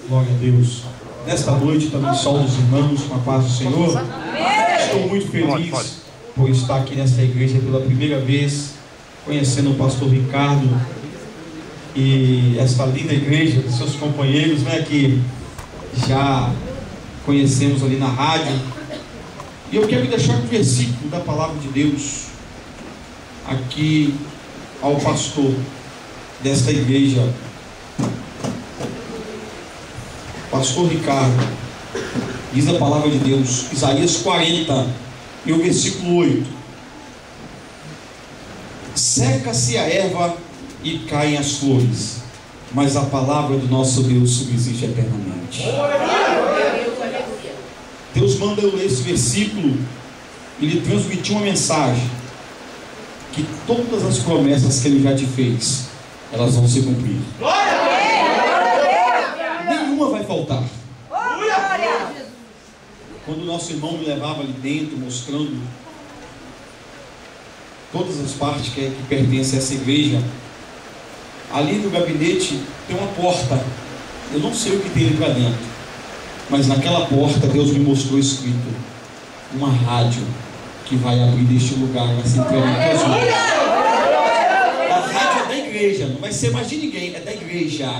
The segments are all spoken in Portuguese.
Glória a Deus. Nesta noite também saúdo os irmãos com a paz do Senhor. Estou muito feliz por estar aqui nesta igreja pela primeira vez, conhecendo o pastor Ricardo e esta linda igreja, dos seus companheiros, né, que já conhecemos ali na rádio. E eu quero deixar um versículo da palavra de Deus aqui ao pastor desta igreja, pastor Ricardo. Diz a palavra de Deus, Isaías 40 e o versículo 8: seca-se a erva e caem as flores, mas a palavra do nosso Deus subsiste eternamente. Deus manda eu ler esse versículo e lhe transmitir uma mensagem: que todas as promessas que Ele já te fez, elas vão se cumprir. Nenhuma vai faltar. Quando o nosso irmão me levava ali dentro, mostrando todas as partes que pertencem a essa igreja, ali no gabinete tem uma porta. Eu não sei o que tem ali para dentro, mas naquela porta Deus me mostrou escrito uma rádio que vai abrir deste lugar, vai ser entregue em tuas mãos. A rádio é da igreja, não vai ser mais de ninguém, é da igreja.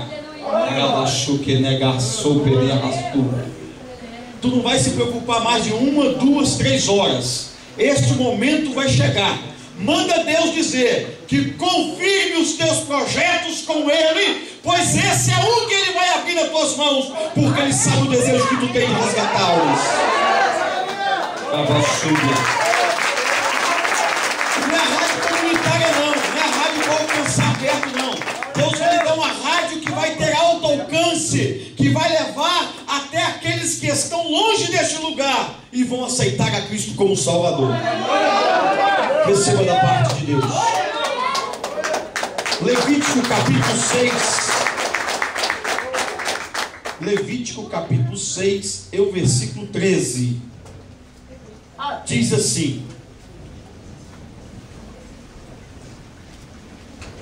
Tu não vai se preocupar mais de 1, 2, 3 horas. Este momento vai chegar. Manda Deus dizer que confirme os teus projetos com Ele, pois esse é o que Ele vai abrir nas tuas mãos, porque Ele sabe o desejo que tu tem de resgatá-los. Não é rádio comunitária não, não é rádio para alcançar perto não. Deus vai lhe dar uma rádio que vai ter alto alcance, que vai levar até aqueles que estão longe deste lugar e vão aceitar a Cristo como Salvador. Receba da parte de Deus. Levítico capítulo 6. Levítico capítulo 6, e o versículo 13. Diz assim: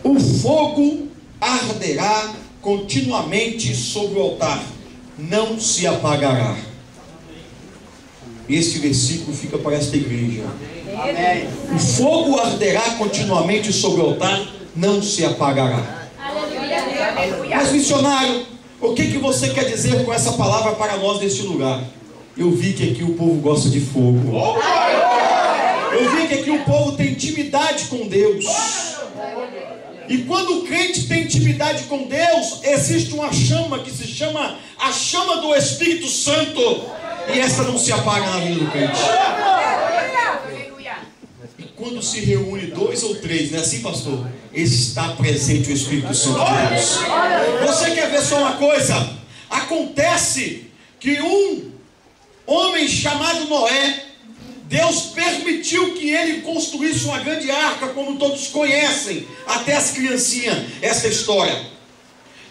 o fogo arderá continuamente sobre o altar, não se apagará. Este versículo fica para esta igreja. Amém. O fogo arderá continuamente sobre o altar, não se apagará. Aleluia. Mas missionário, o que você quer dizer com essa palavra para nós neste lugar? Eu vi que aqui o povo gosta de fogo. Eu vi que aqui o povo tem intimidade com Deus. E quando o crente tem intimidade com Deus, existe uma chama que se chama a chama do Espírito Santo. E essa não se apaga na vida do crente. E quando se reúne 2 ou 3, não é assim, pastor? Está presente o Espírito Santo de Deus. Você quer ver só uma coisa? Acontece que um homem chamado Noé, Deus permitiu que ele construísse uma grande arca, como todos conhecem, até as criancinhas, essa história.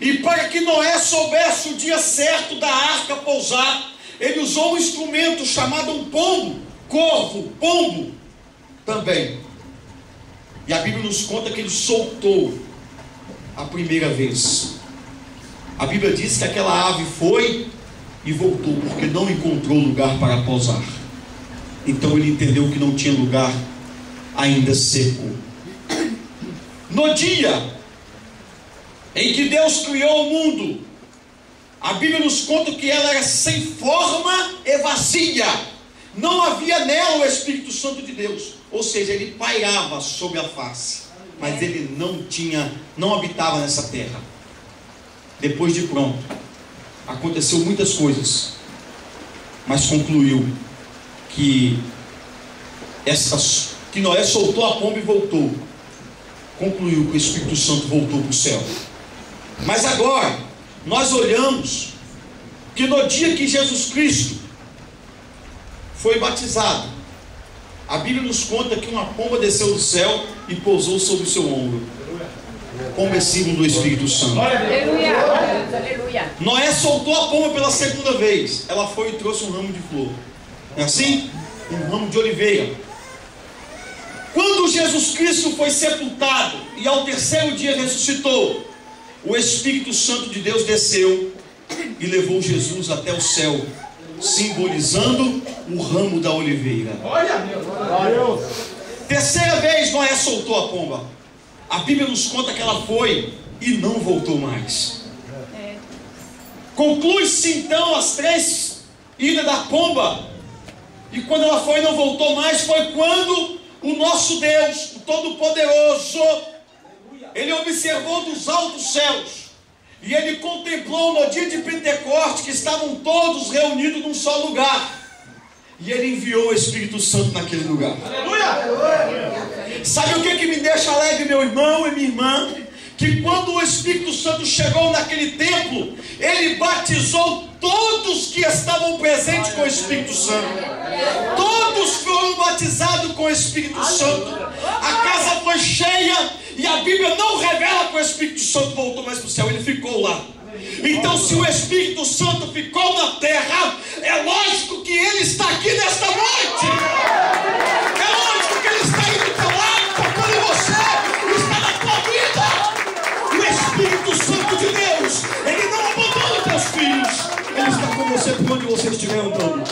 E para que Noé soubesse o dia certo da arca pousar, ele usou um instrumento chamado um pombo, corvo, pombo também. E a Bíblia nos conta que ele soltou a primeira vez. A Bíblia diz que aquela ave foi e voltou, porque não encontrou lugar para pousar. Então ele entendeu que não tinha lugar ainda seco. No dia em que Deus criou o mundo, a Bíblia nos conta que ela era sem forma e vazia. Não havia nela o Espírito Santo de Deus. Ou seja, ele pairava sobre a face, mas ele não habitava nessa terra. Depois de pronto, aconteceu muitas coisas, mas concluiu que Noé soltou a pomba e voltou. Concluiu que o Espírito Santo voltou para o céu. Mas agora nós olhamos que no dia que Jesus Cristo foi batizado, a Bíblia nos conta que uma pomba desceu do céu e pousou sobre o seu ombro. Pomba é símbolo do Espírito Santo. Aleluia. Noé soltou a pomba pela segunda vez. Ela foi e trouxe um ramo de flor. É assim? Um ramo de oliveira. Quando Jesus Cristo foi sepultado e ao terceiro dia ressuscitou, o Espírito Santo de Deus desceu e levou Jesus até o céu, simbolizando o ramo da oliveira. Terceira vez Noé soltou a pomba. A Bíblia nos conta que ela foi e não voltou mais. Conclui-se então as 3 idas da pomba. E quando ela foi e não voltou mais, foi quando o nosso Deus, o Todo-Poderoso, Ele observou dos altos céus. E Ele contemplou no dia de Pentecostes que estavam todos reunidos num só lugar. E Ele enviou o Espírito Santo naquele lugar. Aleluia! Sabe o que me deixa alegre, meu irmão e minha irmã? Que quando o Espírito Santo chegou naquele templo, Ele batizou todos que estavam presentes com o Espírito Santo. Todos foram batizados com o Espírito Santo. A casa foi cheia e a Bíblia não revela que o Espírito Santo voltou mais para o céu, ele ficou lá. Então, se o Espírito Santo ficou na terra, é lógico que Ele está aqui nesta noite. É lógico que Ele está aí do teu lado, tocando em você, está na tua vida. O Espírito Santo de Deus, Ele não abandona os teus filhos. Ele está com você por onde você estiver andando.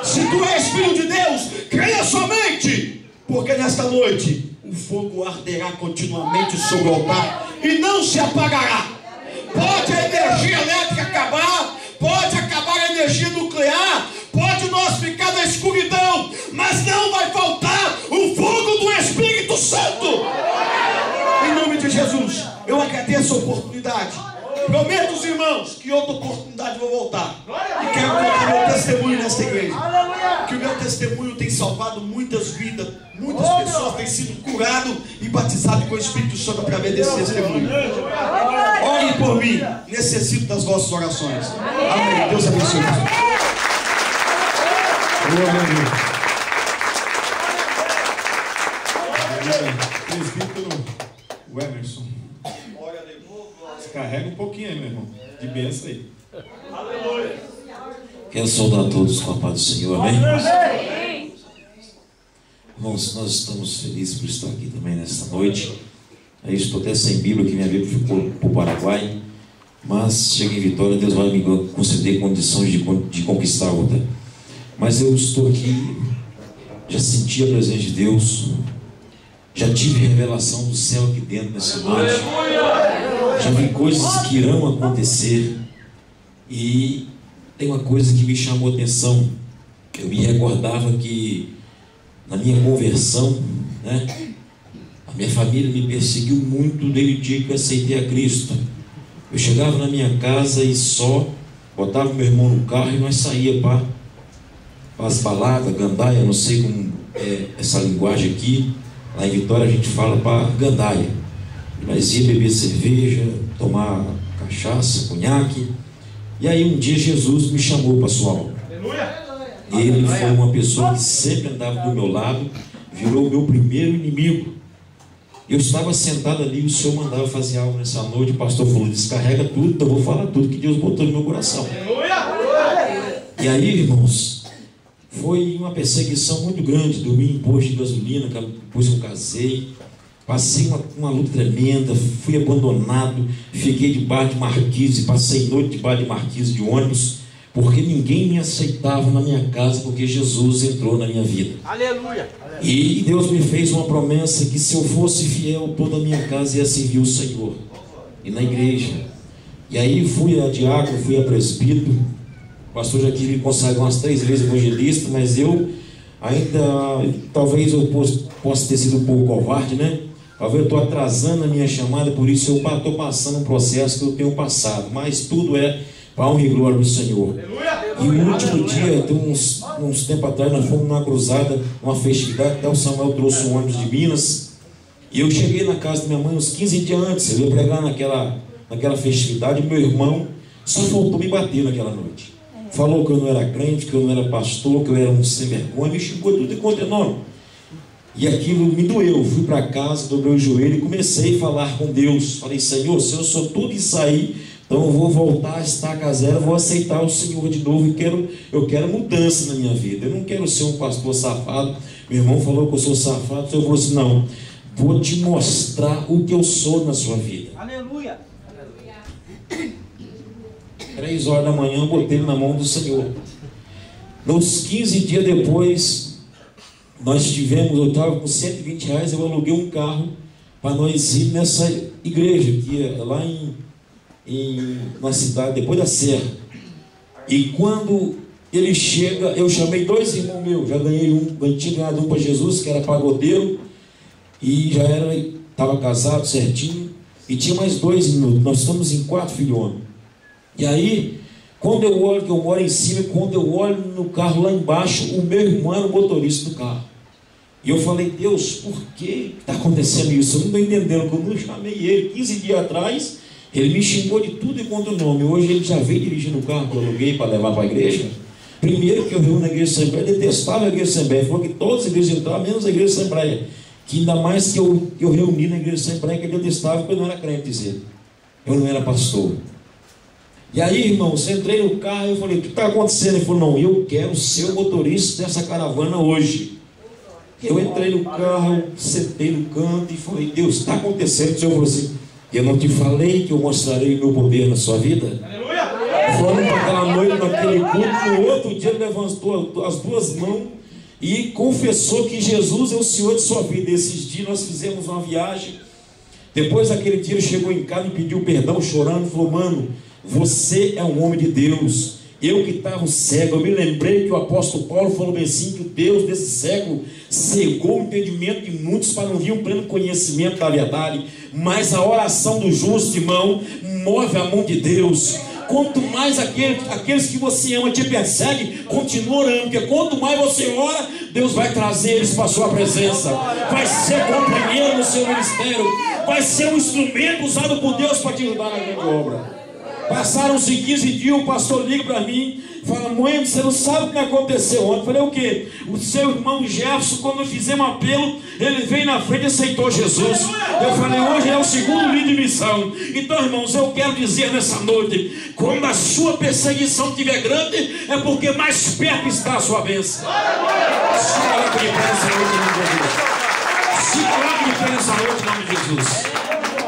Se tu és filho de Deus, creia somente, porque nesta noite o fogo arderá continuamente sobre o altar e não se apagará. Pode a energia elétrica acabar, pode acabar a energia nuclear, pode nós ficar na escuridão, mas não vai faltar o fogo do Espírito Santo. Em nome de Jesus, eu agradeço a oportunidade. Prometo aos irmãos que outra oportunidade vou voltar. E quero contar meu testemunho nesta igreja. Que o meu testemunho tem salvado muitas vidas. Muitas pessoas têm sido curadas e batizadas com o Espírito Santo através desse testemunho. Orem por mim. Necessito das vossas orações. Amém. Deus abençoe. Presbítero Emerson. Carrega um pouquinho aí, meu irmão. De bênção aí. Aleluia. Quero saudar a todos com a paz do Senhor, amém? Irmãos, nós estamos felizes por estar aqui também nesta noite. Eu estou até sem Bíblia, que minha Bíblia ficou para o Paraguai. Mas cheguei em Vitória, Deus vai me conceder condições de conquistar outra. Mas eu estou aqui, já senti a presença de Deus, já tive revelação do céu aqui dentro nessa noite. Já vi coisas que irão acontecer. E tem uma coisa que me chamou a atenção. Eu me recordava que na minha conversão, a minha família me perseguiu muito desde o dia que eu aceitei a Cristo. Eu chegava na minha casa e só botava meu irmão no carro e nós saíamos para as baladas, gandaia, não sei como é essa linguagem aqui. Lá em Vitória a gente fala para gandaia. Nós ia beber cerveja, tomar cachaça, conhaque. E aí um dia Jesus me chamou para a sua aula. Ele foi uma pessoa que sempre andava do meu lado, virou o meu primeiro inimigo. Eu estava sentado ali, o Senhor mandava fazer algo nessa noite, o pastor falou, descarrega tudo, então eu vou falar tudo que Deus botou no meu coração. E aí, irmãos, foi uma perseguição muito grande. Dormi em posto de gasolina, depois que eu casei. Passei uma luta tremenda, fui abandonado, fiquei debaixo de marquise, passei noite debaixo de marquise de ônibus, porque ninguém me aceitava na minha casa, porque Jesus entrou na minha vida. Aleluia! E Deus me fez uma promessa que se eu fosse fiel, toda a minha casa ia servir o Senhor, e na igreja. E aí fui a diácono, fui a presbítero, o pastor já quis me consagrar umas 3 vezes evangelista, mas eu ainda, talvez eu possa ter sido um pouco covarde, Talvez eu estou atrasando a minha chamada, por isso eu estou passando um processo que eu tenho passado. Mas tudo é para a honra e glória do Senhor. E o último dia, uns tempos atrás, nós fomos numa cruzada, uma festividade, até o Samuel trouxe um ônibus de Minas. E eu cheguei na casa da minha mãe uns 15 dias antes. Eu ia pregar naquela festividade, e meu irmão só faltou me bater naquela noite. Falou que eu não era crente, que eu não era pastor, que eu era um sem vergonha, me xingou tudo enquanto é nome. E aquilo me doeu. Fui para casa, dobrei o joelho e comecei a falar com Deus. Falei, Senhor, se eu sou tudo isso aí, então eu vou voltar a estaca zero, vou aceitar o Senhor de novo e eu quero mudança na minha vida. Eu não quero ser um pastor safado. Meu irmão falou que eu sou safado. O Senhor falou assim, não, vou te mostrar o que eu sou na sua vida. Aleluia! 3 horas da manhã, eu botei na mão do Senhor. Nos 15 dias depois, eu estava com R$120, eu aluguei um carro para nós ir nessa igreja, que é lá na cidade, depois da Serra. E quando ele chega, eu chamei 2 irmãos meus, já ganhei um, tinha ganhado um para Jesus, que era pagodeiro, e já estava casado certinho, e tinha mais 2 minutos, nós estamos em 4 filhos homens. E aí, quando eu olho, que eu moro em cima, quando eu olho no carro lá embaixo, o meu irmão era o motorista do carro. E eu falei, Deus, por que está acontecendo isso? Eu não estou entendendo. Quando eu chamei ele 15 dias atrás, ele me xingou de tudo e quanto o nome. Hoje ele já veio dirigindo o carro que eu aluguei para levar para a igreja. Primeiro que eu vi na igreja de Assembleia, detestava a igreja de Assembleia. Falou que todas as igrejas entravam, menos a igreja de Assembleia. Que ainda mais que eu reuni na igreja de Assembleia, que ele detestava, porque eu não era crente, dizer. Eu não era pastor. E aí, irmãos, eu entrei no carro e eu falei, o que está acontecendo? Ele falou, não, eu quero ser o motorista dessa caravana hoje. Eu entrei no carro, sentei no canto e falei, Deus, está acontecendo? O Senhor falou assim, eu não te falei que eu mostrarei o meu poder na sua vida? Falando para aquela noite, naquele culto, no outro dia ele levantou as 2 mãos e confessou que Jesus é o Senhor de sua vida. Esses dias nós fizemos uma viagem. Depois daquele dia ele chegou em casa e pediu perdão, chorando, e falou, mano, você é um homem de Deus. Eu que estava cego, eu me lembrei que o apóstolo Paulo falou bem assim, que o Deus desse século cegou o entendimento de muitos para não vir um pleno conhecimento da verdade. Mas a oração do justo, irmão, move a mão de Deus. Quanto mais aqueles que você ama te perseguem, continua orando, porque quanto mais você ora, Deus vai trazer eles para a sua presença, vai ser companheiro no seu ministério, vai ser um instrumento usado por Deus para te ajudar na grande obra. Passaram-se 15 dias, o pastor liga para mim, fala, mãe, você não sabe o que aconteceu ontem. Eu falei, o quê? O seu irmão Jefferson, quando fizemos um apelo, ele veio na frente e aceitou Jesus. Eu falei, hoje é o 2º líder de missão. Então, irmãos, eu quero dizer nessa noite, quando a sua perseguição estiver grande, é porque mais perto está a sua bênção. Se coloque de pé nessa noite em nome de Jesus. Se coloque de pé nessa noite em nome de Jesus.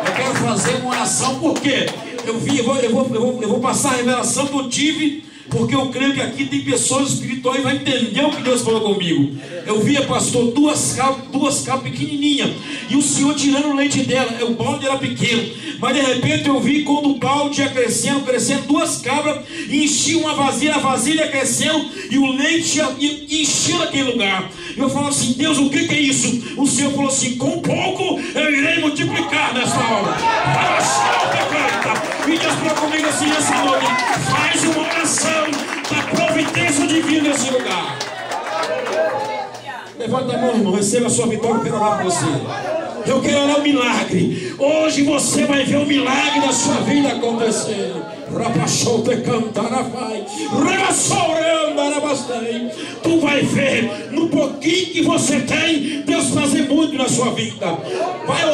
Eu quero fazer uma oração, porque eu vou passar a revelação que eu tive, porque eu creio que aqui tem pessoas espirituais que vão entender o que Deus falou comigo. Eu via, pastor, duas cabras pequenininhas, e o Senhor tirando o leite dela. O balde era pequeno, mas de repente eu vi quando o balde ia crescendo, 2 cabras, e enchiam uma vasilha, a vasilha crescendo, e o leite enchia aquele lugar. Eu falava assim, Deus, o que é isso? O Senhor falou assim, com pouco eu irei multiplicar nesta hora. E Deus falou comigo assim nessa noite, faz uma oração da providência divina nesse lugar. Levanta a mão, irmão, receba a sua vitória, eu quero orar por você. Eu quero orar um milagre. Hoje você vai ver o milagre da sua vida acontecer. Tu vai ver no pouquinho que você tem, Deus fazer muito na sua vida. Vai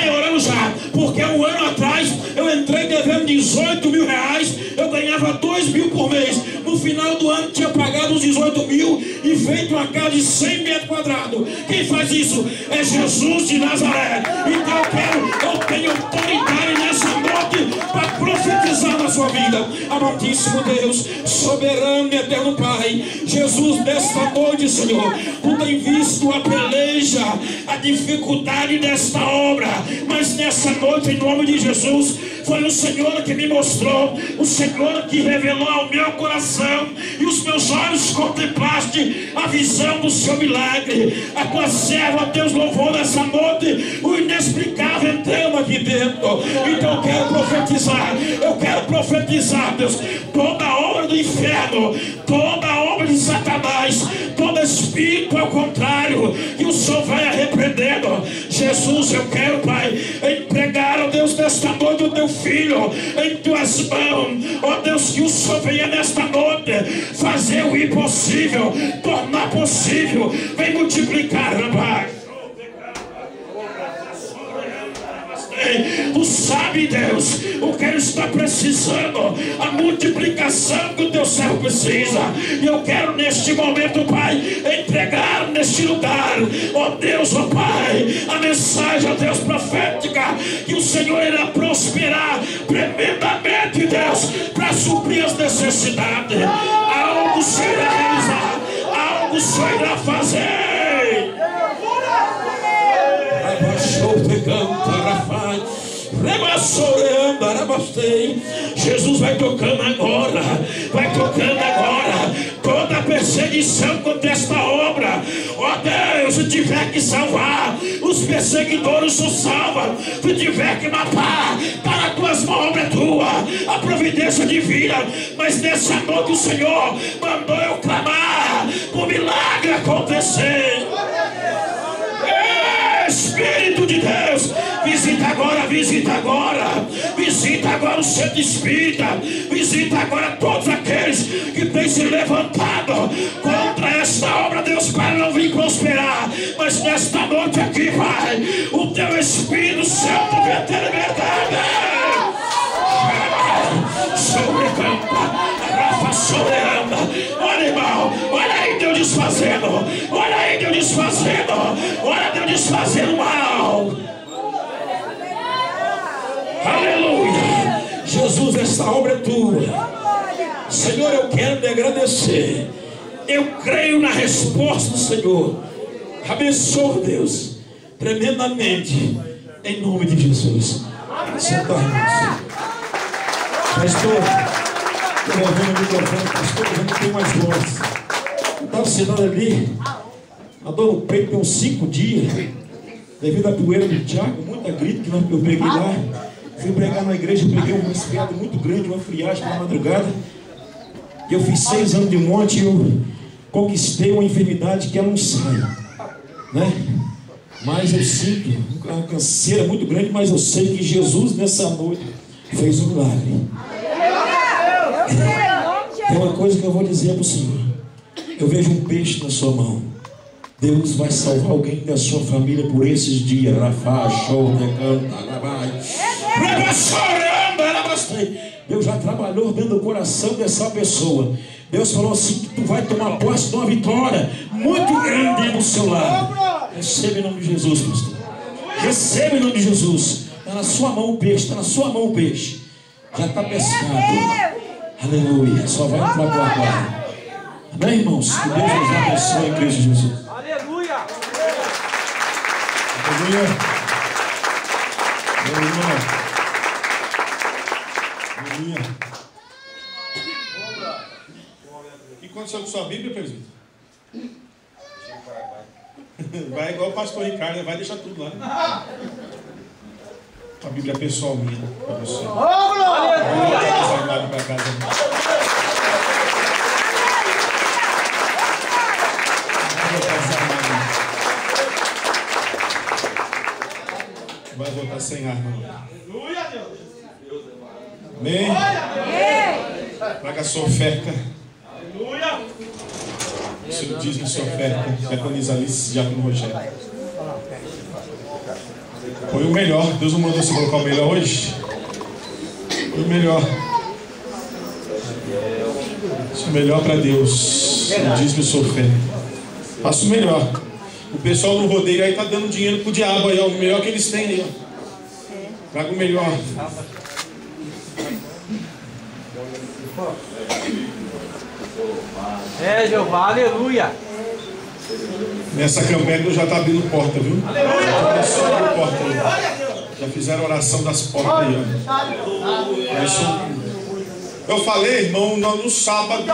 orando já, porque um ano atrás eu entrei devendo 18 mil reais, eu ganhava 2 mil por mês. No final do ano tinha pagado os 18 mil e feito uma casa de 100 metros quadrados. Quem faz isso é Jesus de Nazaré. Então eu tenho autoridade nessa noite para profetizar na sua vida. Amantíssimo Deus, soberano e eterno Pai, Jesus, nesta noite, Senhor, tu tem visto a peleja, a dificuldade desta obra, mas nessa noite, em nome de Jesus, foi o Senhor que me mostrou, o Senhor que revelou ao meu coração, e os meus olhos contemplaste a visão do seu milagre. A tua serva, Deus, louvou nessa noite o inexplicável entrando aqui dentro. Então eu quero profetizar, Deus, toda a obra do inferno, toda a obra de Satanás, todo espírito ao contrário, que o Senhor vai arrependendo. Jesus, eu quero, Pai, entregar, ó Deus, nesta noite o teu filho em tuas mãos. Ó Deus, que o Senhor venha nesta noite fazer o impossível, tornar possível. Vem multiplicar, rapaz. Tu sabe, Deus, o que ele está precisando, a multiplicação que o teu servo precisa. E eu quero neste momento, Pai, entregar neste lugar, ó Deus, ó Pai, a mensagem, ó Deus, profética, que o Senhor irá prosperar tremendamente, Deus, para necessidade. Algo o Senhor irá realizar. Algo o Senhor irá fazer. Jesus vai tocando agora. Vai tocando agora. Toda perseguição contra esta obra, ó Deus, se tiver que salvar os perseguidores, o salva. Se tiver que matar, para as tuas mãos, obra é tua, a providência divina. Mas nessa noite o Senhor mandou eu clamar o milagre acontecer. Espírito de Deus, visita agora, visita agora, visita agora o centro espírita, visita agora todos aqueles que têm se levantado contra esta obra, Deus, para não vir prosperar. Mas nesta noite aqui, Pai, o teu Espírito Santo vai ter liberdade. Sobreanda, olha, irmão, olha aí Deus desfazendo, olha aí Deus desfazendo, olha Deus desfazendo mal. Aleluia. Jesus, essa obra é tua. Senhor, eu quero te agradecer. Eu creio na resposta do Senhor. Abençoa, Deus, tremendamente, em nome de Jesus. Sentar-nos. Pastor, estou levando o microfone, pastor, eu não tenho mais voz. Eu estava sentado ali, a dor no peito tem uns 5 dias, devido à poeira do Tiago, muita gripe que eu peguei lá. Fui pregar na igreja, eu peguei um resfriado muito grande, uma friagem na madrugada. E eu fiz 6 anos de monte e eu conquistei uma enfermidade que ela não sai, né? Mas eu sinto uma canseira muito grande, mas eu sei que Jesus nessa noite fez um milagre. Tem uma coisa que eu vou dizer para o Senhor. Eu vejo um peixe na sua mão. Deus vai salvar alguém da sua família por esses dias. Deus já trabalhou dentro do coração dessa pessoa. Deus falou assim, que tu vai tomar posse de uma vitória muito grande no seu lar. Receba em nome de Jesus, pastor. Receba em nome de Jesus. Está na sua mão o peixe, está na sua mão o peixe. Já está pescado. Aleluia. Só vai entrar por agora. Amém, irmãos? Que Deus nos abençoe em Cristo Jesus. Aleluia. Aleluia. Aleluia. Aleluia. O que aconteceu com sua Bíblia, presbítero? Vai igual o pastor Ricardo, vai deixar tudo lá. Né? A Bíblia é pessoal minha, para você. Aleluia! Vai voltar sem arma. Aleluia, Deus! Amém? Traga a sua oferta. Aleluia! O Senhor diz na sua oferta, diaconisa Alice, diácono Rogério. Foi o melhor. Deus não mandou você colocar o melhor hoje? Foi o melhor. Isso é o melhor para Deus. Ele diz que eu sou oferta. Faça o melhor. O pessoal no rodeio aí está dando dinheiro pro diabo aí, ó. O melhor que eles têm aí, ó. Traga o melhor. É, Jeová, aleluia. Nessa campanha já está abrindo porta, viu? Aleluia. Só abrindo porta aí. Já fizeram oração das portas aí, ó. Eu falei, irmão, no sábado,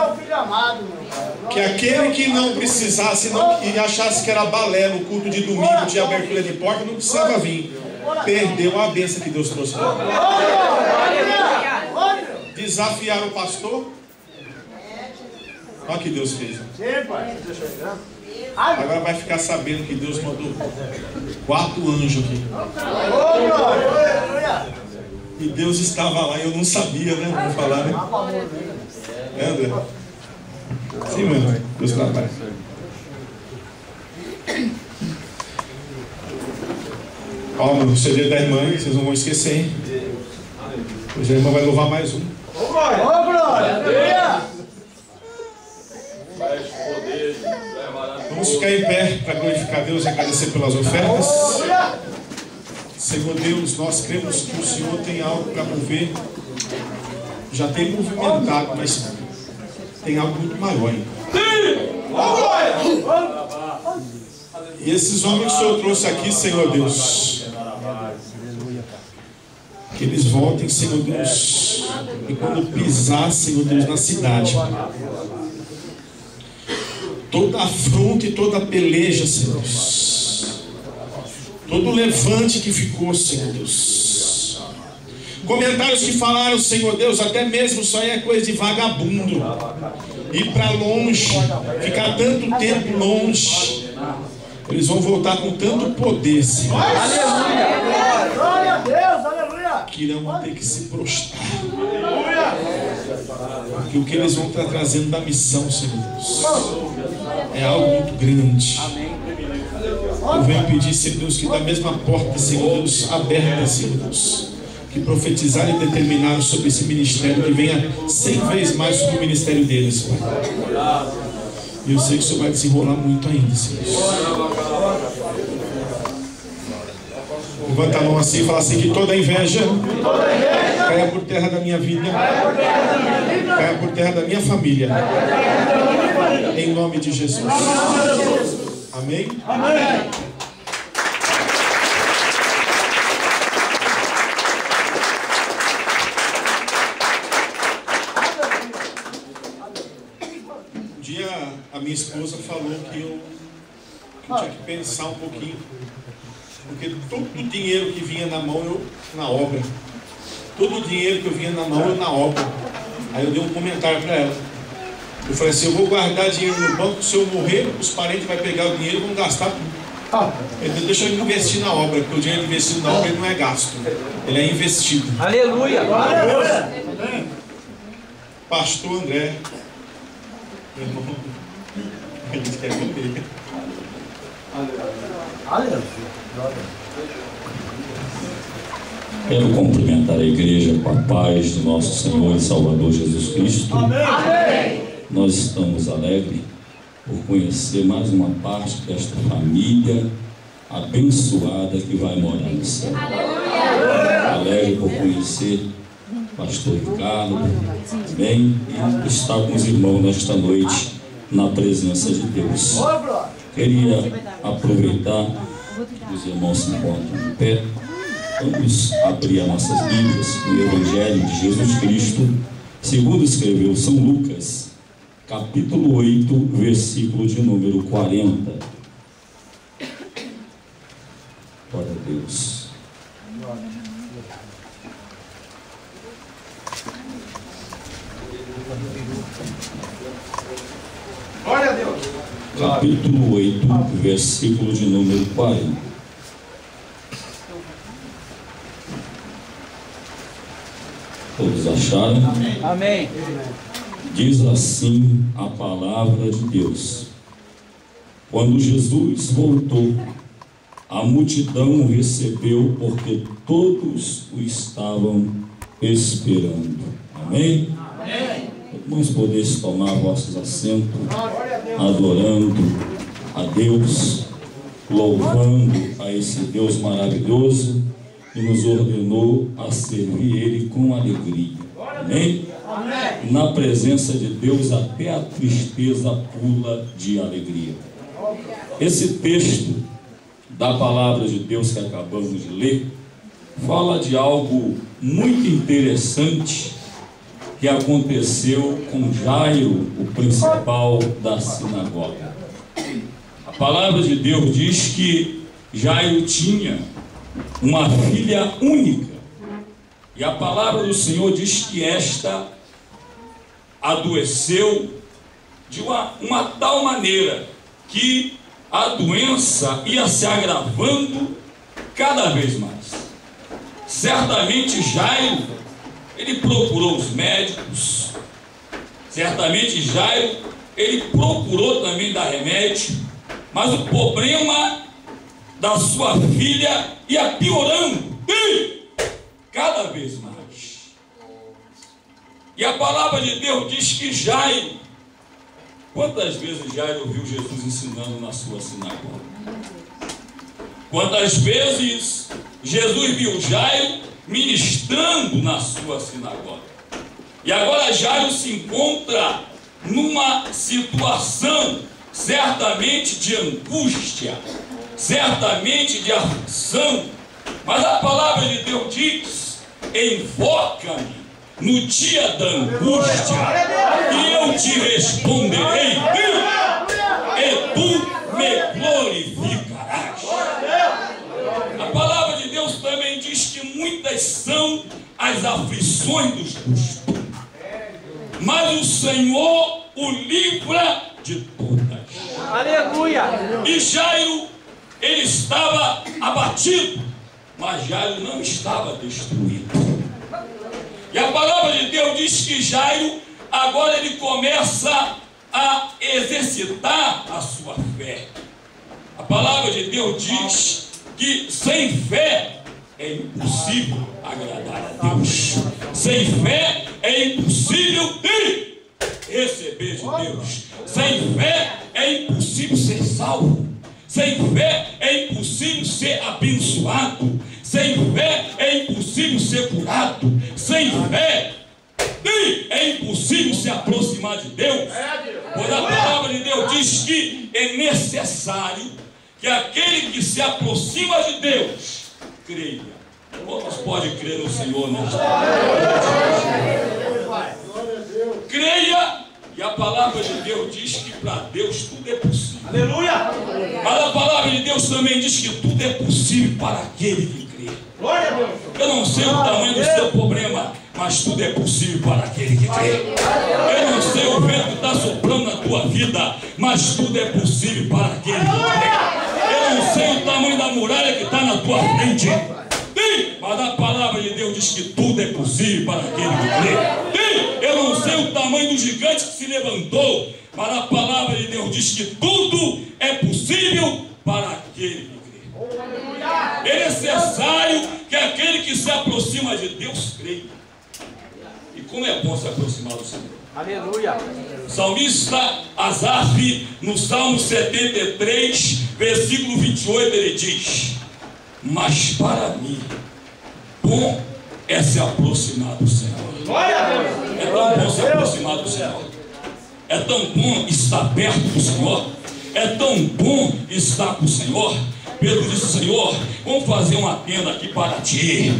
que aquele que não precisasse, e achasse que era balé no culto de domingo, de abertura de porta, não precisava vir. Perdeu a bênção que Deus trouxe para ele. Desafiaram o pastor. Olha o que Deus fez. Agora vai ficar sabendo que Deus mandou 4 anjos aqui. E Deus estava lá e eu não sabia, né? Vamos falar, né? É, André? Sim, mano. Deus trabalha. Ó, o CD da irmã, vocês não vão esquecer, hein? Hoje a irmã vai louvar mais um. Ô, glória! Vamos ficar em pé para glorificar Deus e agradecer pelas ofertas. Senhor Deus, nós cremos que o Senhor tem algo para mover. Já tem movimentado, mas tem algo muito maior ainda. E esses homens que o Senhor trouxe aqui, Senhor Deus, que eles voltem, Senhor Deus, e quando pisar, Senhor Deus, na cidade, toda afronta e toda peleja, Senhor Deus, todo levante que ficou, Senhor Deus, comentários que falaram, Senhor Deus, até mesmo isso aí é coisa de vagabundo, ir para longe, ficar tanto tempo longe, eles vão voltar com tanto poder, Senhor, Glória a Deus, aleluia. que irão ter que se prostrar, porque o que eles vão estar trazendo da missão, Senhor Deus, é algo muito grande. Eu venho pedir, Senhor Deus, que da mesma porta, Senhor Deus, aberta, Senhor Deus, que profetizarem e determinaram sobre esse ministério, que venha 100 vezes mais sobre o ministério deles, Pai. E eu sei que o Senhor vai desenrolar muito ainda, Senhor Deus. Levanta a mão assim e fala assim: que toda inveja caia por terra da minha vida, caia por terra da minha família, em nome de Jesus. Amém? Amém. Um dia a minha esposa falou que eu tinha que pensar um pouquinho, porque todo o dinheiro que vinha na mão eu na obra, todo o dinheiro que eu vinha na mão eu na obra. Aí eu dei um comentário para ela. Eu falei assim: eu vou guardar dinheiro no banco, se eu morrer, os parentes vão pegar o dinheiro e vão gastar tudo. Então deixa eu investir na obra, porque o dinheiro investido na obra ele não é gasto, ele é investido. Aleluia. Glória a Deus. Pastor André, meu irmão, a gente quer viver. Aleluia. Quero cumprimentar a igreja com a paz do nosso Senhor e Salvador Jesus Cristo. Amém. Nós estamos alegres por conhecer mais uma parte desta família abençoada que vai morar no céu. Alegre por conhecer o pastor Ricardo, bem, e estar com os irmãos nesta noite na presença de Deus. Queria aproveitar que os irmãos se encontram de pé. Vamos abrir as nossas Bíblias no Evangelho de Jesus Cristo, segundo escreveu São Lucas, capítulo 8, versículo de número 40. Glória a Deus. Glória a Deus. Capítulo 8, versículo de número 40. Todos acharam? Amém. Diz assim a palavra de Deus: quando Jesus voltou, a multidão o recebeu, porque todos o estavam esperando. Amém? Amém. Irmãos, podeis tomar vossos assentos, adorando a Deus, louvando a esse Deus maravilhoso que nos ordenou a servir Ele com alegria. Amém? Amém. Na presença de Deus até a tristeza pula de alegria. Esse texto da palavra de Deus que acabamos de ler fala de algo muito interessante que aconteceu com Jairo, o principal da sinagoga. A palavra de Deus diz que Jairo tinha uma filha única, e a palavra do Senhor diz que esta adoeceu de uma tal maneira que a doença ia se agravando cada vez mais. Certamente Jairo, ele procurou os médicos, certamente Jairo, ele procurou também dar remédio, mas o problema da sua filha ia piorando, cada vez mais. E a palavra de Deus diz que Jairo, quantas vezes Jairo ouviu Jesus ensinando na sua sinagoga? Quantas vezes Jesus viu Jairo ministrando na sua sinagoga? E agora Jairo se encontra numa situação certamente de angústia, certamente de aflição, mas a palavra de Deus diz: invoca-me no dia da angústia e eu te responderei e tu me glorificarás. A palavra de Deus também diz que muitas são as aflições dos justos, mas o Senhor o livra de todas. Aleluia! E Jairo, ele estava abatido, mas Jairo não estava destruído. E a palavra de Deus diz que Jairo, agora ele começa a exercitar a sua fé. A palavra de Deus diz que sem fé é impossível agradar a Deus. Sem fé é impossível receber de Deus. Sem fé é impossível ser salvo. Sem fé é impossível ser abençoado. Sem fé é impossível ser curado. Sem fé é impossível se aproximar de Deus. Pois a palavra de Deus diz que é necessário que aquele que se aproxima de Deus creia. Quantos podem crer no Senhor nesta noite? Creia. E a palavra de Deus diz que para Deus tudo é possível. Aleluia! Mas a palavra de Deus também diz que tudo é possível para aquele que crê. Glória a Deus! Eu não sei o tamanho do seu problema, mas tudo é possível para aquele que crê. Eu não sei o vento que está soprando na tua vida, mas tudo é possível para aquele que crê. Eu não sei o tamanho da muralha que está na tua frente, mas a palavra de Deus diz que tudo é possível para aquele que crê. Eu não sei o tamanho do gigante que se levantou, mas a palavra de Deus diz que tudo é possível para aquele que crê. É necessário que aquele que se aproxima de Deus creia. E como é bom se aproximar do Senhor. Aleluia! O salmista Asaf, no Salmo 73, versículo 28, ele diz: mas para mim, bom é se aproximar do Senhor. É tão bom se aproximar do Senhor. É tão bom estar perto do Senhor. É tão bom estar com o Senhor. Pedro disse: Senhor, vamos fazer uma tenda aqui para ti,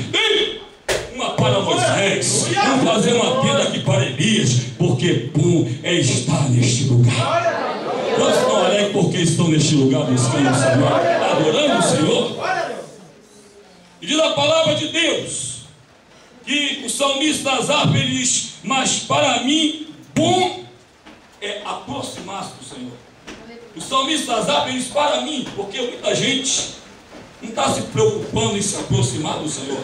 uma para Moisés, vamos fazer uma tenda aqui para Elias, porque bom é estar neste lugar. Quantos estão alegres porque estão neste lugar buscando o Senhor, adorando o Senhor? E diz a palavra de Deus que o salmista Asaf diz: mas para mim bom é aproximar-se do Senhor. O salmista Asaf diz: para mim, porque muita gente não está se preocupando em se aproximar do Senhor.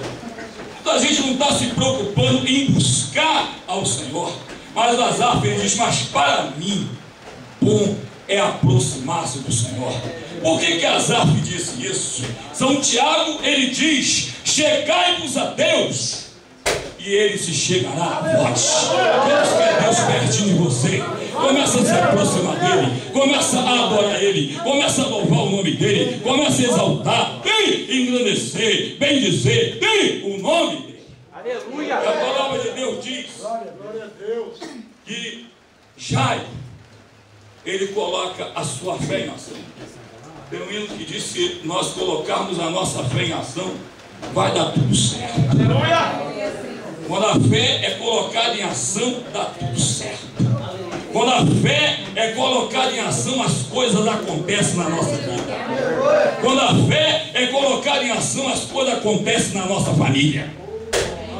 Muita gente não está se preocupando em buscar ao Senhor. Mas Asaf diz: mas para mim bom é aproximar-se do Senhor. Por que Asaf disse isso? São Tiago, ele diz: chegai-vos a Deus e ele se chegará a vós. Deus quer Deus pertinho de você. Começa a se aproximar dele, começa a adorar ele, começa a louvar o nome dele, começa a exaltar, engrandecer, bendizer o nome dele. Aleluia! A palavra de Deus diz que Jairo, ele coloca a sua fé em ação. Tem um hino que diz que nós colocarmos a nossa fé em ação, vai dar tudo certo. Quando a fé é colocada em ação, dá tudo certo. Quando a fé é colocada em ação, as coisas acontecem na nossa vida. Quando a fé é colocada em ação, as coisas acontecem na nossa família.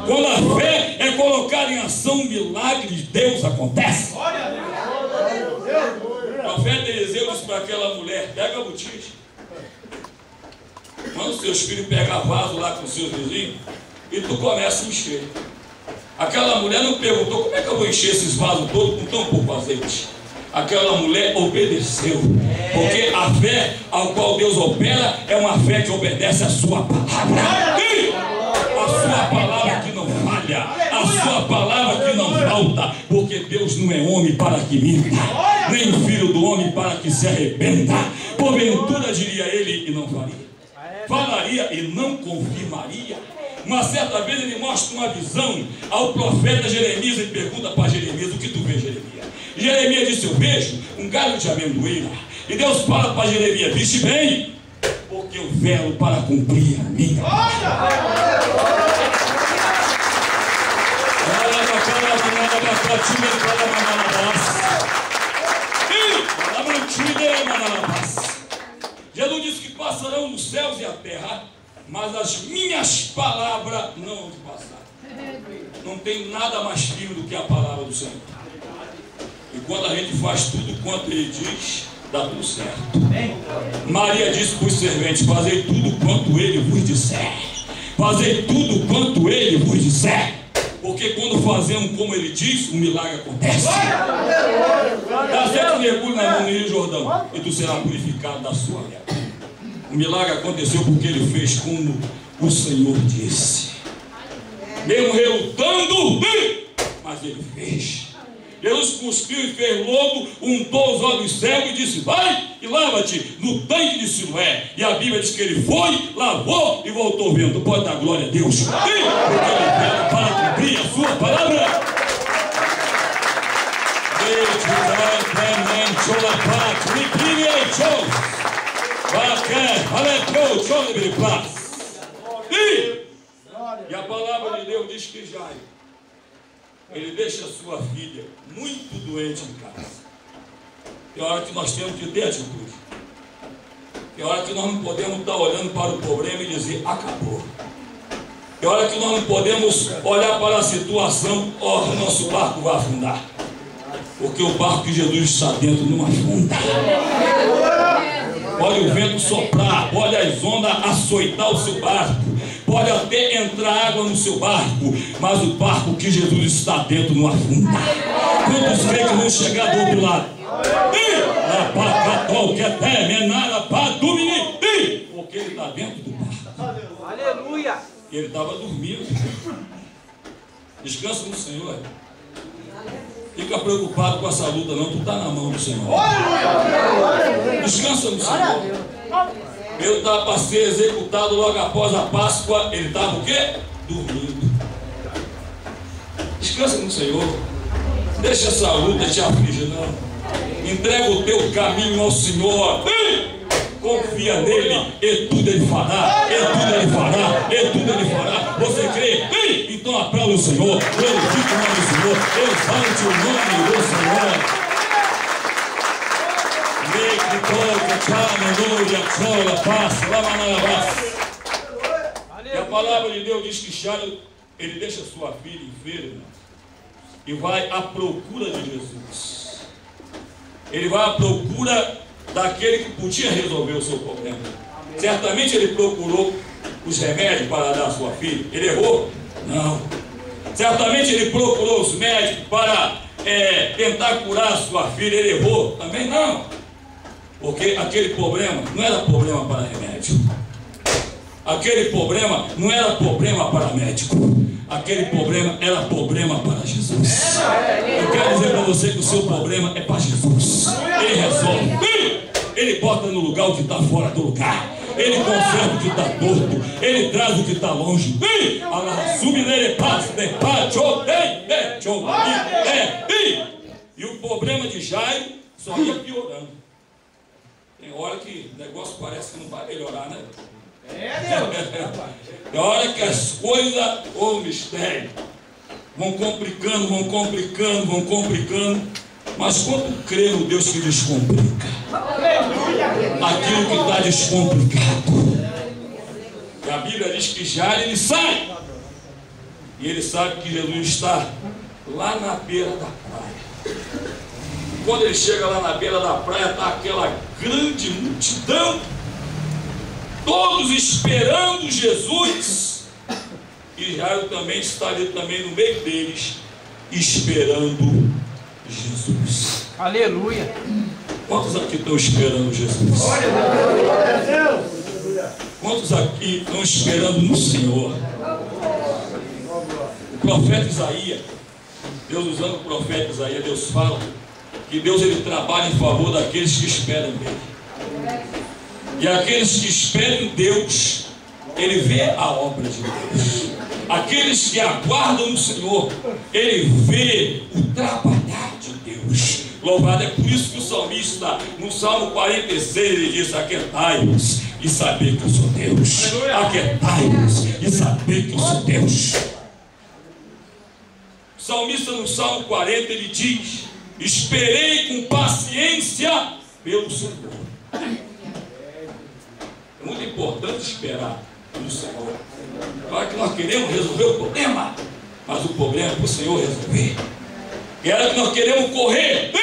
Quando a fé é colocada em ação, o milagre de Deus acontece. O profeta Eliseu disse para aquela mulher: pega a botija, manda os seus filhos pegar vaso lá com os seus vizinhos e tu começa a encher. Aquela mulher não perguntou: como é que eu vou encher esses vasos todos com tão pouco azeite? Aquela mulher obedeceu, porque a fé ao qual Deus opera é uma fé que obedece a sua palavra. A sua palavra que não falha, a sua palavra que não falta, porque Deus não é homem para que minta, nem filho do homem para que se arrependa. Porventura diria ele e não faria, falaria e não confirmaria. Uma certa vez ele mostra uma visão ao profeta Jeremias e pergunta para Jeremias: o que tu vê, Jeremias? Jeremias Jeremias disse: eu vejo um galho de amendoeira. E Deus fala para Jeremias: viste bem, porque eu velo para cumprir a minha Jesus disse que passarão os céus e a terra, mas as minhas palavras não vão passar. Não tem nada mais firme do que a palavra do Senhor. E quando a gente faz tudo quanto Ele diz, dá tudo certo. Maria disse para os serventes: fazei tudo quanto Ele vos disser. Fazei tudo quanto Ele vos disser. Porque quando fazemos como Ele diz, um milagre acontece. Dá 7 mergulhos na mão no Rio Jordão e tu serás purificado da sua lepra. O milagre aconteceu porque Ele fez como o Senhor disse. Mesmo relutando, mas Ele fez. Jesus cuspiu e fez lodo, untou os olhos cegos e disse: vai e lava-te no tanque de Siloé. E a Bíblia diz que ele foi, lavou e voltou vendo. Pode dar glória a Deus, porque Ele veio para cumprir a sua palavra. E a palavra de Deus diz que Jairo, ele deixa a sua filha muito doente em casa. Tem hora que nós temos que ter atitude. Tem hora que nós não podemos estar olhando para o problema e dizer: acabou. Tem hora que nós não podemos olhar para a situação: ó, o nosso barco vai afundar. Porque o barco de Jesus está dentro não afunda. Pode o vento soprar, pode as ondas açoitar o seu barco, pode até entrar água no seu barco, mas o barco que Jesus está dentro não afunda. Quantos creem que vão chegar do outro lado? Porque ele está dentro do barco. Aleluia! Ele estava dormindo. Descansa no Senhor. Fica preocupado com essa luta não, tu está na mão do Senhor. Descansa no Senhor. Ele estava para ser executado logo após a Páscoa. Ele estava o quê? Dormindo. Descansa no Senhor. Deixa essa luta te afligir, não. Entrega o teu caminho ao Senhor. Confia nele, e tudo ele fará, e tudo ele fará, e tudo ele fará. Você crê? Então aplauda o Senhor, glorifique o nome do Senhor, exalte o nome do Senhor. E a palavra de Deus diz que Jairo, ele deixa sua filha enferma e vai à procura de Jesus. Ele vai à procura daquele que podia resolver o seu problema. Certamente ele procurou os remédios para dar à sua filha. Ele errou? Não. Certamente ele procurou os médicos para tentar curar a sua filha. Ele errou? Também não. Porque aquele problema não era problema para remédio. Aquele problema não era problema para médico. Aquele problema era problema para Jesus. Eu quero dizer para você que o seu problema é para Jesus. Ele resolve. Ele bota no lugar o que está fora do lugar. Ele conserva o que está torto. Ele traz o que está longe. E o problema de Jairo só ia piorando. Tem hora que o negócio parece que não vai melhorar, né? Tem hora que as coisas, o mistério, vão complicando, vão complicando, vão complicando. Mas quando crê no Deus que descomplica, aquilo que está descomplicado, e a Bíblia diz que Jairo ele sai, e ele sabe que Jesus está lá na beira da praia. Quando ele chega lá na beira da praia, está aquela grande multidão, todos esperando Jesus, e Jairo também está ali também no meio deles, esperando Jesus. Aleluia. Quantos aqui estão esperando Jesus? Quantos aqui estão esperando no Senhor? O profeta Isaías, Deus usando o profeta Isaías, Deus fala que Deus ele trabalha em favor daqueles que esperam nele. E aqueles que esperam em Deus, ele vê a obra de Deus. Aqueles que aguardam no Senhor, ele vê o trabalhar de Deus. Louvado, é por isso que o salmista, no Salmo 46, ele diz: aquietai-vos e saber que eu sou Deus. Aquietai-vos e saber que eu sou Deus. O salmista, no Salmo 40, ele diz: esperei com paciência pelo Senhor. É muito importante esperar no Senhor. Claro que nós queremos resolver o problema, mas o problema é para o Senhor resolver. E era que nós queremos correr,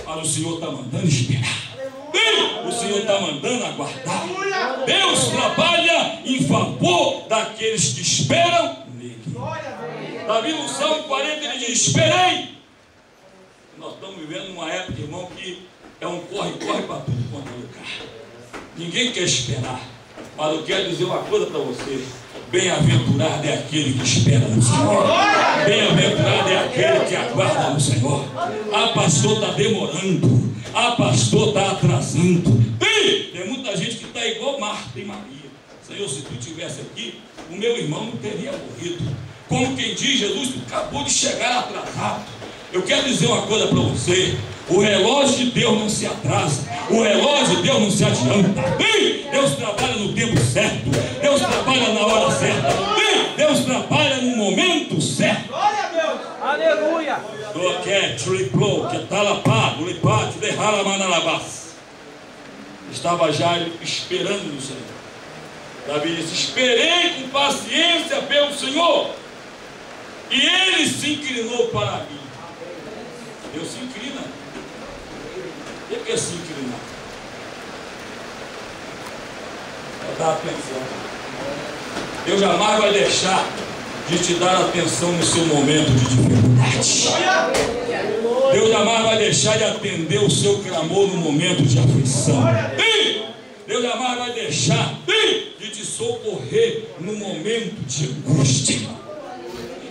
mas o Senhor está mandando esperar. O Senhor está mandando aguardar. Deus trabalha em favor daqueles que esperam nele. Davi, no Salmo 40, ele diz: esperei. Nós estamos vivendo numa época, irmão, que é um corre-corre para tudo quanto é lugar. Ninguém quer esperar, mas eu quero dizer uma coisa para você: bem-aventurado é aquele que espera no Senhor. Bem-aventurado é aquele que aguarda no Senhor. Ah, pastor, está demorando. Ah, pastor, está atrasando. Tem muita gente que está igual Marta e Maria. Senhor, se tu estivesse aqui, o meu irmão não teria morrido. Como quem diz: Jesus, tu acabou de chegar atrasado. Eu quero dizer uma coisa para você: o relógio de Deus não se atrasa, o relógio de Deus não se adianta. Deus trabalha no tempo certo, Deus trabalha na hora certa, Deus trabalha no momento certo. Glória a Deus! Aleluia! Estava Jairo esperando no Senhor. Davi disse: esperei com paciência pelo Senhor, e ele se inclinou para mim. Deus se inclina. O que é se inclinar? É dar atenção. Deus jamais vai deixar de te dar atenção no seu momento de dificuldade. Deus jamais vai deixar de atender o seu clamor no momento de aflição. Deus jamais vai deixar de te socorrer no momento de angústia.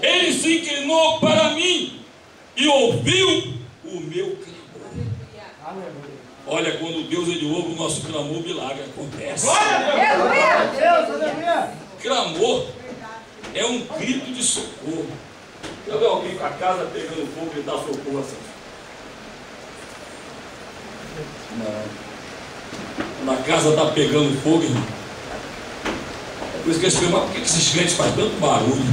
Ele se inclinou para mim e ouviu o meu clamor. Olha, quando Deus ele ouve o nosso clamor, o milagre acontece. Clamor é um grito de socorro. Já viu alguém com a casa pegando fogo e dá socorro assim? Não. Quando a casa está pegando fogo, irmão, é por isso que eles perguntam: por que esses crentes fazem tanto barulho?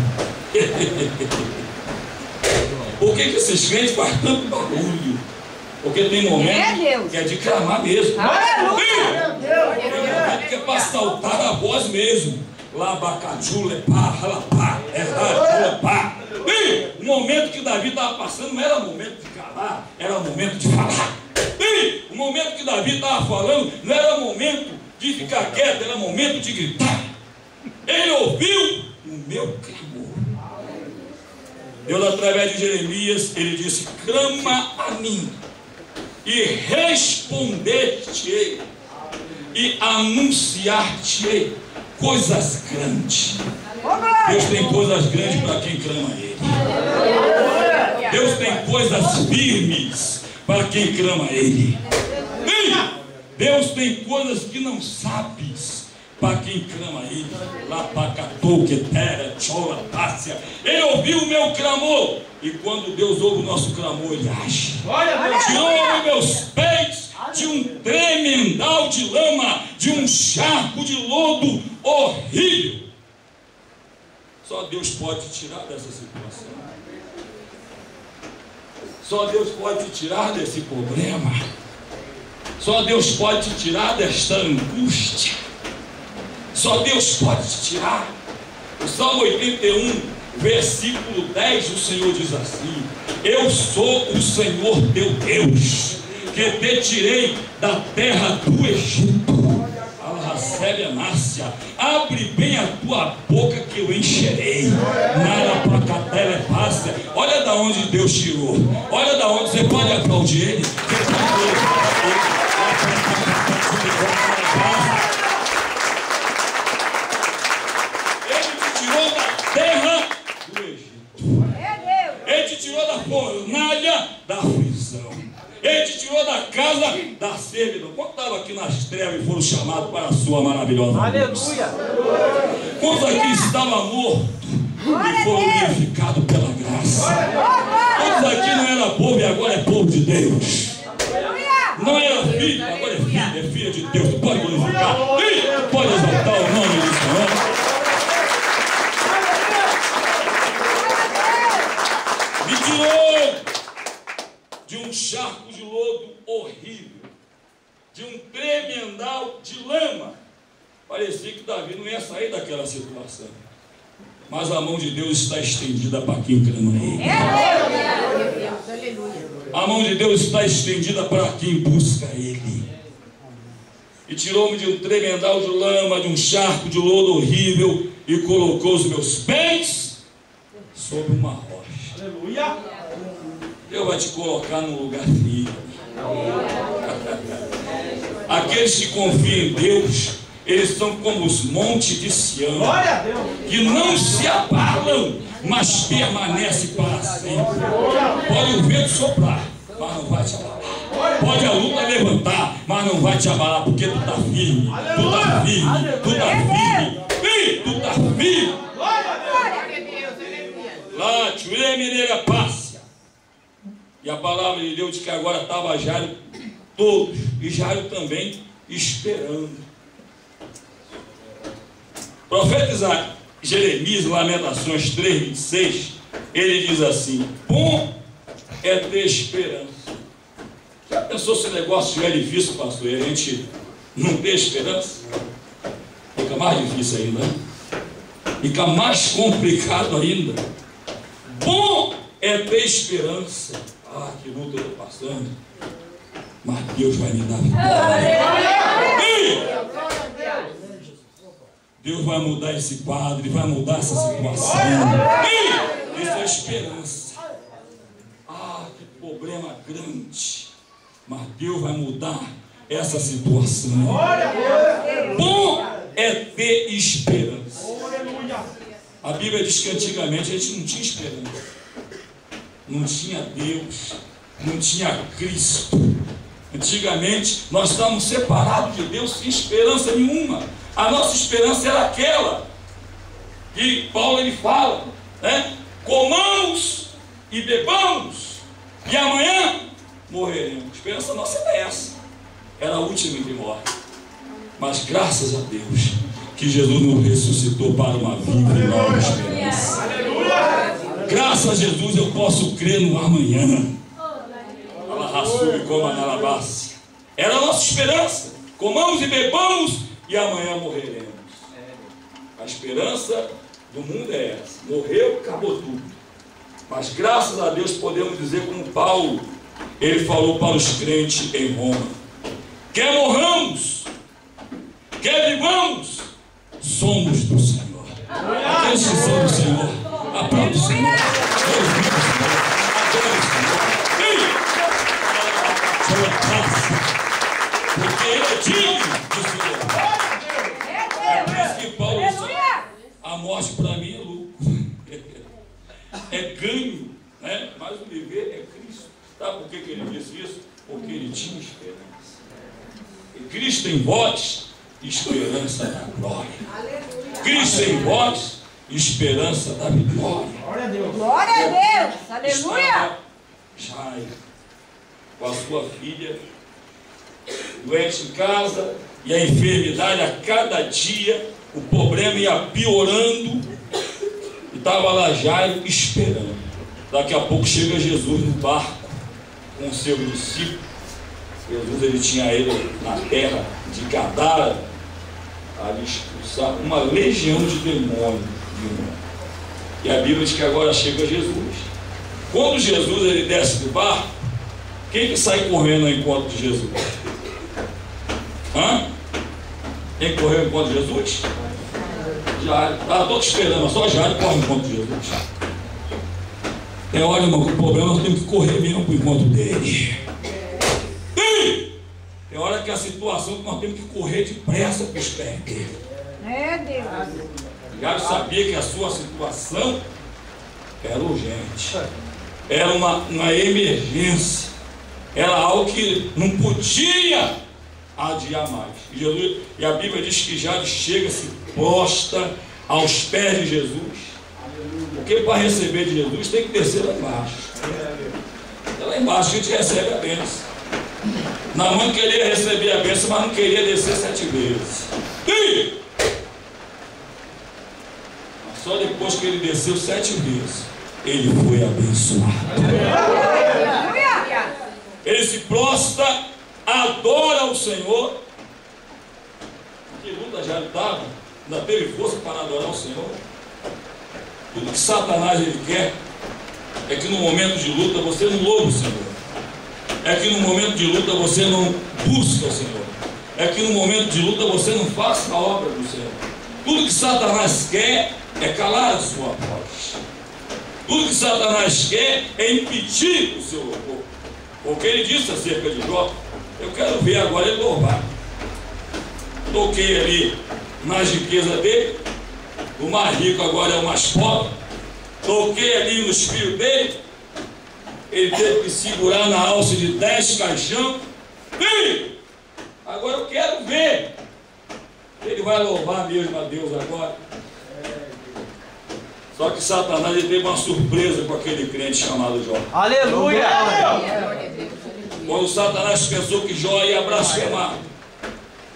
Por que esses crentes fazem tanto barulho? Porque tem momento que é de clamar mesmo. Tem momento que é para saltar a voz mesmo. Labacaju, lepá, ralapá, errá, o momento que Davi estava passando não era momento de calar, era momento de falar. O momento que Davi estava falando não era momento de ficar quieto, era momento de gritar. Ele ouviu o meu clamor. Deus, através de Jeremias, ele disse: clama a mim e responder-te-ei e anunciar-te-ei coisas grandes. Deus tem coisas grandes para quem clama a Ele. Deus tem coisas firmes para quem clama a Ele. Deus tem coisas que não sabes para quem clama a Ele. Ele ouviu o meu clamor. E quando Deus ouve o nosso clamor, Ele age. Tirou meus pés de um tremendal de lama, de um charco de lodo horrível. Só Deus pode te tirar dessa situação. Só Deus pode te tirar desse problema. Só Deus pode te tirar desta angústia. Só Deus pode te tirar. O Salmo 81, versículo 10, o Senhor diz assim: eu sou o Senhor teu Deus, que te tirei da terra do Egito. Recebe a Márcia, abre bem a tua boca que eu encherei. Olha da onde Deus tirou. Olha da onde. Você pode aplaudir Ele. Ele te tirou da terra do Egito. Ele te tirou da fornalha da aflição. Ele te tirou da casa da servidão. Quando estava aqui nas trevas e foram chamados para a sua maravilhosa luz? Aleluia! Quando aqui estava morto e foram unificados pela graça. Todos aqui não era povo e agora é povo de Deus. Não era filho, agora é filha de Deus. Tu pode glorificar, tu pode exaltar o nome do Senhor. Me tirou de um charco de lodo horrível, de um tremendal de lama. Parecia que Davi não ia sair daquela situação. Mas a mão de Deus está estendida para quem clama Ele. A mão de Deus está estendida para quem busca Ele. E tirou-me de um tremendal de lama, de um charco de lodo horrível, e colocou os meus pés sobre uma rocha. Aleluia. Deus vai te colocar num lugar firme. Aqueles que confiam em Deus, eles são como os montes de Sião, que não se abalam, mas permanecem para sempre. Pode o vento soprar, mas não vai te abalar. Pode a luta levantar, mas não vai te abalar, porque tu está firme, tu está firme, tu está firme, tu está firme. Lá, tchule mineira passa. E a palavra de Deus diz que agora estava Jairo todos, e Jairo também esperando. O profeta Jeremias, Lamentações 3:26, ele diz assim: bom é ter esperança. Já pensou se o negócio é difícil, pastor, e a gente não ter esperança? Fica mais difícil ainda, né? Fica mais complicado ainda. Bom é ter esperança. Ah, que luta eu estou passando, mas Deus vai me dar vitória. Deus vai mudar esse quadro, Ele vai mudar essa situação. Isso é esperança. Ah, que problema grande, mas Deus vai mudar essa situação. Bom é ter esperança. A Bíblia diz que antigamente a gente não tinha esperança, não tinha Deus, não tinha Cristo. Antigamente nós estávamos separados de Deus sem esperança nenhuma. A nossa esperança era aquela que Paulo ele fala, né? Comamos e bebamos e amanhã morreremos. A esperança nossa era essa, era a última que morre. Mas graças a Deus que Jesus nos ressuscitou para uma viva e nova esperança. Graças a Jesus eu posso crer no amanhã. Era a nossa esperança. Comamos e bebamos e amanhã morreremos. A esperança do mundo é essa. Morreu, acabou tudo. Mas graças a Deus podemos dizer como Paulo, ele falou para os crentes em Roma: quer morramos, quer vivamos, somos do Senhor. Aqueles que são do Senhor, aplaude o Senhor. Adore o Senhor. Sua graça, porque Ele é digno de se louvar. É por isso que Paulo diz: a morte para mim é lucro, é ganho, né? Mas o viver é Cristo. Sabe por que ele disse isso? Porque ele tinha esperança. E Cristo em vós, esperança da glória. Cristo em vós, esperança da vitória. Glória a Deus. Glória a Deus. Aleluia. Jairo, com a sua filha doente em casa, e a enfermidade a cada dia, o problema ia piorando, e estava lá Jairo esperando. Daqui a pouco chega Jesus no barco com o seu discípulo. Jesus ele tinha ele na terra de Gadara a expulsar uma legião de demônios. E a Bíblia diz que agora chega Jesus. Quando Jesus ele desce do barco, quem que sai correndo ao encontro de Jesus? Hã? Quem correu ao encontro de Jesus? Jairo. Estava todo esperando, mas só Jairo corre ao encontro de Jesus. É hora, irmão, que o problema nós temos que correr mesmo para o encontro dele. É hora que a situação que nós temos que correr depressa para os pés dele. É Deus. Jairo sabia que a sua situação era urgente, era uma emergência, era algo que não podia adiar mais. E a Bíblia diz que Jairo chega, se posta aos pés de Jesus Porque para receber de Jesus tem que descer lá embaixo. É lá embaixo que a gente recebe a bênção. Naamã queria receber a bênção, mas não queria descer 7 vezes. E só depois que ele desceu 7 vezes, ele foi abençoado. Ele se prostra, adora o Senhor. Que luta já estava, ainda teve força para adorar o Senhor. Tudo que Satanás ele quer é que no momento de luta você não louve o Senhor. É que no momento de luta você não busca o Senhor. É que no momento de luta você não faça a obra do Senhor. Tudo que Satanás quer é calar a sua voz. Tudo que Satanás quer é impedir o seu louvor. Porque ele disse acerca de Jó, eu quero ver agora ele louvar. Toquei ali nas riquezas dele, o mais rico agora é o mais pobre. Toquei ali nos filhos dele, ele teve que segurar na alça de 10 caixão. E agora eu quero ver. Ele vai louvar mesmo a Deus agora. Só que Satanás ele teve uma surpresa com aquele crente chamado Jó. Aleluia! Quando Satanás pensou que Jó ia blasfemar,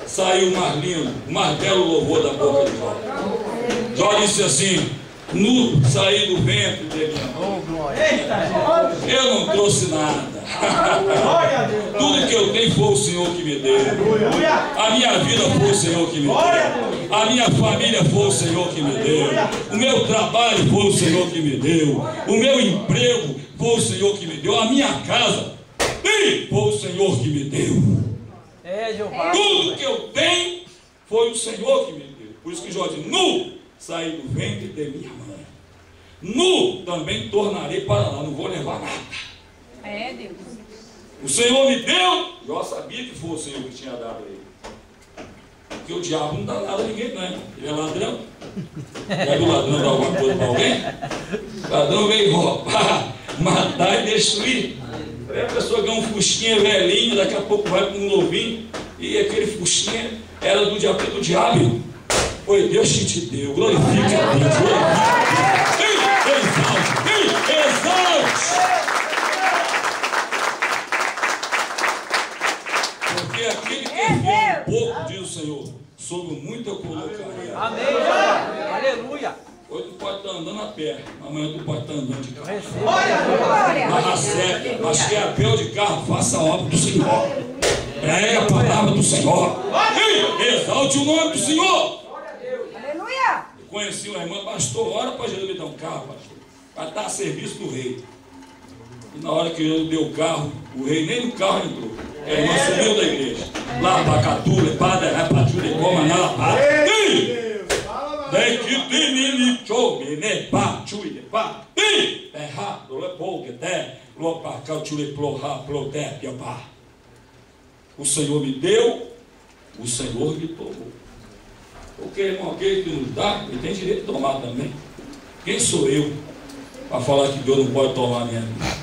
saiu o mais lindo, o mais belo louvor da boca de Jó. Jó disse assim: nu saí do ventre de minha mãe. Eu não trouxe nada. Tudo que eu tenho foi o Senhor que me deu. A minha vida foi o Senhor que me deu. A minha família foi o Senhor que me deu. O meu trabalho foi o Senhor que me deu. O meu emprego foi o Senhor que me deu. A minha casa foi o Senhor que me deu. Tudo que eu tenho foi o Senhor que me deu. Por isso que Jó diz: nu saí do ventre de minha mãe. Nu também tornarei para lá. Não vou levar nada. Deus. O Senhor me deu. Jó sabia que foi o Senhor que tinha dado a ele. Porque o diabo não dá nada a ninguém, não é? Ele é ladrão. Já viu o ladrão dar alguma coisa para alguém? O ladrão veio roubar, matar e destruir. Aí a pessoa ganha um fusquinha velhinho, daqui a pouco vai com um novinho, e aquele fusquinha era do diabo. Foi Deus que te deu. Glorifica a Deus. Exalte. Porque aquele que enviou um pouco, diz o Senhor, sobre muito eu colocarei. Amém. Aleluia. Hoje tu pode estar andando a pé, amanhã tu pode estar andando de carro. Glória. Mas certo, mas que é a pé ou de carro, faça a obra do Senhor. Pregue a palavra do Senhor. Exalte o nome do Senhor. Aleluia. Eu conheci uma irmã, pastor, ora para Jesus me dar um carro, pastor, para estar a serviço do rei. E na hora que ele deu o carro, o rei nem no carro entrou. A irmã subiu da igreja. Lá para Catule, Padre, Rapatule, Comanala, Padre. Tem que ter chove, né? Pá, chui, pá. É rápido, é pouco, até. Lopa, cautule, plorra, ploté, piapá. O Senhor me deu, o Senhor me tomou. Porque, irmão, aquele que nos dá, ele tem direito de tomar também. Quem sou eu para falar que Deus não pode tomar a minha vida?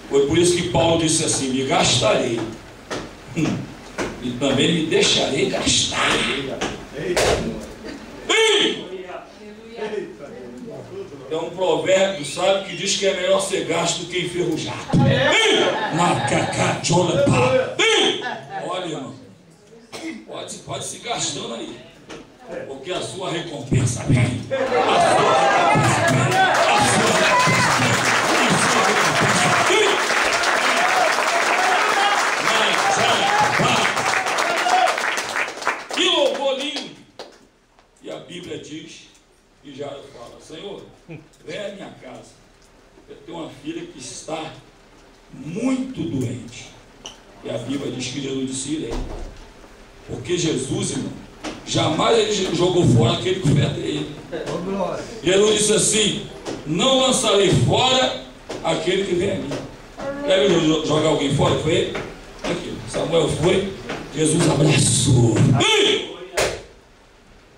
Foi por isso que Paulo disse assim: me gastarei e também me deixarei gastar. É um provérbio, sabe, que diz que é melhor ser gasto do que enferrujado. Olha, irmão, pode se gastando aí, porque a sua recompensa vem. A sua recompensa vem. A sua recompensa vem. Que louvor lindo! E a Bíblia diz, e já fala: Senhor, vem à minha casa. Eu tenho uma filha que está muito doente. E a Bíblia diz que Jesus disse: irei. Porque Jesus, irmão, jamais ele jogou fora aquele que oferta ele. Jesus disse assim: não lançarei fora aquele que vem a mim. Deve jogar alguém fora? Foi ele? Aqui, Samuel foi, Jesus abraçou.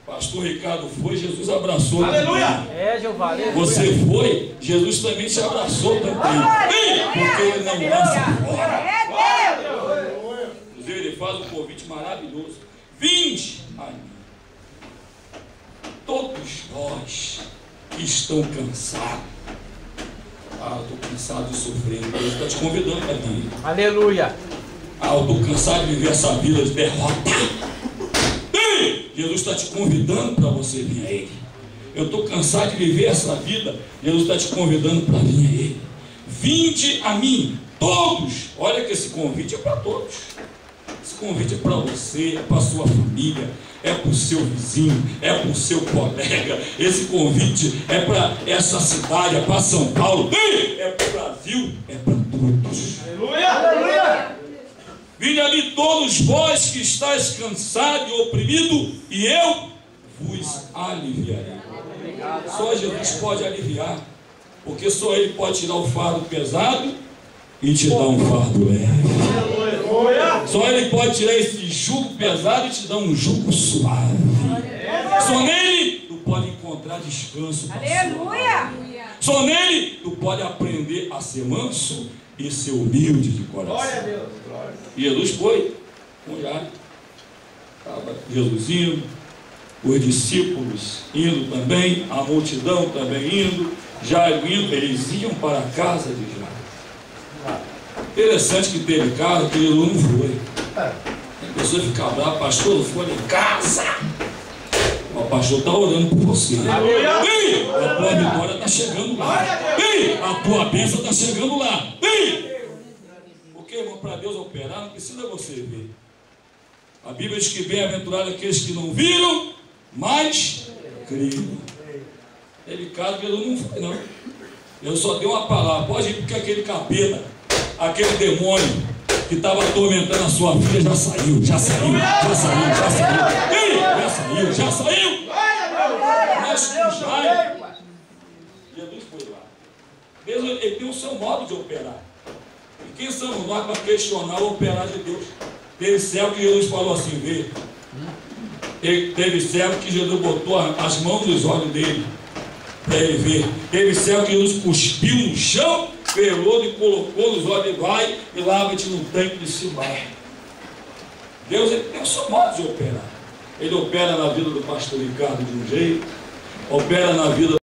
Pastor Ricardo foi, Jesus abraçou. Aleluia! Jeová, aleluia. Você foi, Jesus também te abraçou também. Porque ele não lança fora. Inclusive ele faz um convite maravilhoso: vinde a mim, todos vós que estão cansados. Ah, eu estou cansado de sofrer. Deus está te convidando para vir. Aleluia. Ah, eu estou cansado de viver essa vida de derrota. Ei, Jesus está te convidando para você vir a Ele. Eu estou cansado de viver essa vida. Jesus está te convidando para vir a Ele. Vinde a mim, todos. Olha que esse convite é para todos. Esse convite é para você, é para a sua família, é para o seu vizinho, é para o seu colega. Esse convite é para essa cidade, é para São Paulo, é para o Brasil, é para todos. Aleluia! Aleluia! Vinde a mim todos vós que estáis cansados e oprimidos, e eu vos aliviarei. Só Jesus pode aliviar, porque só Ele pode tirar o fardo pesado e te dar um fardo leve. Só Ele pode tirar esse jugo pesado e te dar um jugo suave. Só nele tu pode encontrar descanso. Aleluia! Só nele tu pode aprender a ser manso e ser humilde de coração. Glória a Deus. Jesus foi com Jairo. Estava Jesus indo, os discípulos indo também, a multidão também indo, Jairo indo, eles iam para a casa de Jairo. Interessante que teve casa que Jesus não foi. A pessoa fica brava, pastor, não foi em casa. O pastor está orando por você. Ei, a tua vitória está chegando lá. Ei, a tua bênção está chegando lá. Ei. Porque, irmão, para Deus operar, não precisa você ver. A Bíblia diz que bem-aventurados aqueles que não viram, mas creram. Ele caso que Jesus não foi, não. Eu só dei uma palavra. Pode ir, porque aquele capeta, aquele demônio que estava atormentando a sua filha já saiu. Já saiu. Ei, já saiu. Mas com Jairo, Jesus foi lá. Deus, ele tem o seu modo de operar. E quem somos nós para questionar o operar de Deus? Teve céu que Jesus falou assim, vê. Teve céu que Jesus botou as mãos nos olhos dele para ele ver. Teve céu que Jesus cuspiu no chão, pelou e colocou nos olhos e vai e lava-te no tanque de Siloé. Deus, ele tem o seu modo de operar. Ele opera na vida do pastor Ricardo de um jeito, opera na vida